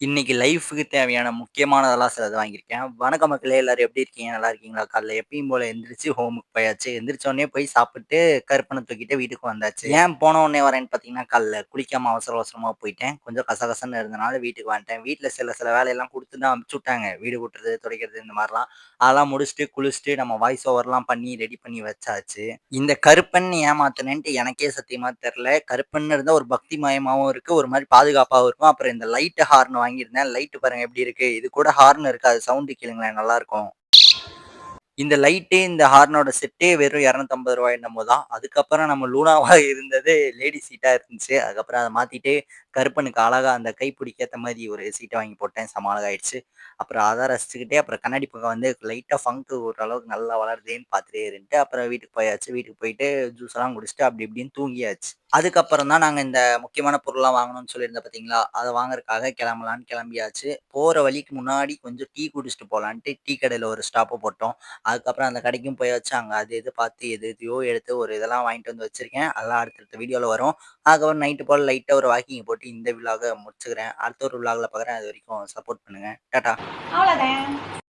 இன்னைக்கு லைஃப்‌க்கு தேவையான முக்கியமானதெல்லாம் சிலது வாங்கியிருக்கேன். வணக்கம் மக்களே! எல்லாரும் எப்படி இருக்கீங்க? நல்லா இருக்கீங்களா? காலைல எப்பயும் போல எந்திரிச்சு ஹோமுக்கு போயாச்சு. எந்திரிச்ச உடனே போய் சாப்பிட்டு, கருப்பன தூக்கிட்டு வீட்டுக்கு வந்தாச்சு. ஏன் போன உடனே வரேன்னு பார்த்தீங்கன்னா, காலைல குளிக்காம அவசர அவசரமா போயிட்டேன். கொஞ்சம் கசகசன்னு இருந்தனால வீட்டுக்கு வந்துட்டேன். வீட்ல சில சில வேலையெல்லாம் குடுத்து தான் அனுப்பிச்சு விட்டாங்க. வீடு கூட்டுறது, துடைக்கிறது இந்த மாரிலாம். அதெல்லாம் முடிச்சுட்டு, குளிச்சுட்டு நம்ம வாய்ஸ் ஓவர்லாம் பண்ணி ரெடி பண்ணி வச்சாச்சு. இந்த கருப்பன் ஏமாத்துனேன்ட்டு எனக்கே சத்தியமா தெரியல. கருப்பன்னு இருந்தா ஒரு பக்தி மயமாவும் இருக்கு. ஒரு மாரி பாதுகாப்பாவும் இருக்கும். அப்புறம் இந்த லைட் ஹார்ன் வாங்கியிருந்தேன். லைட் பாருங்க எப்படி இருக்கு. இது கூட ஹார்ன் இருக்காது. சவுண்ட் கேளுங்களேன் நல்லாருக்கும். இந்த லைட்டு, இந்த ஹார்னோட செட்டே வெறும் ரூ. 250 என்னமோ தான். அதுக்கப்புறம் நம்ம லூனாவா இருந்தது லேடி சீட்டா இருந்துச்சு. அதுக்கப்புறம் அத மாத்திட்டு, கருப்பனுக்கு அழகா அந்த கைப்பிடிக்கு ஏத்த மாரி ஒரு சீட்ட வாங்கி போட்டேன். செம அழகாயிடுச்சு. அப்புறம் அத ரசிச்சுக்கிட்டே, அப்புறம் கண்ணாடி பக்கம் வந்து லைட்டா ஃபங்க் ஓரளவுக்கு நல்லா வளருதேன்னு பார்த்துட்டே இருந்துட்டு, அப்புறம் வீட்டுக்கு போயாச்சு. வீட்டுக்கு போயிட்டு ஜூஸ்லாம் குடிச்சுட்டு அப்படி இப்படின்னு தூங்கியாச்சு. அதுக்கப்புறம் தான் நாங்க இந்த முக்கியமான பொருள்லாம் வாங்கணும்னு சொல்லியிருந்தேன் பார்த்தீங்களா? அத வாங்குறதுக்காக கிளம்பலான்னு கிளம்பியாச்சு. போற வழிக்கு முன்னாடி கொஞ்சம் டீ குடிச்சுட்டு போலான்ட்டு டீ கடையில ஒரு ஸ்டாப்பு போட்டோம். அதுக்கப்புறம் அந்த கடைக்கும் போயாச்சு. அங்க அது இது பார்த்து எது எதையோ எடுத்து ஒரு இதெல்லாம் வாங்கிட்டு வந்து வச்சிருக்கேன். அதெல்லாம் அடுத்தடுத்த வீடியோல வரும். அதுக்கப்புறம் நைட்டு போல லைட்டா ஒரு வாக்கிங் போட்டு இந்த விலாக முடிச்சுக்கிறேன். அடுத்த ஒரு விலாக்ல பார்க்குறேன். அதுவரைக்கும் சப்போர்ட் பண்ணுங்க. டாட்டா. அவ்வளோதான்.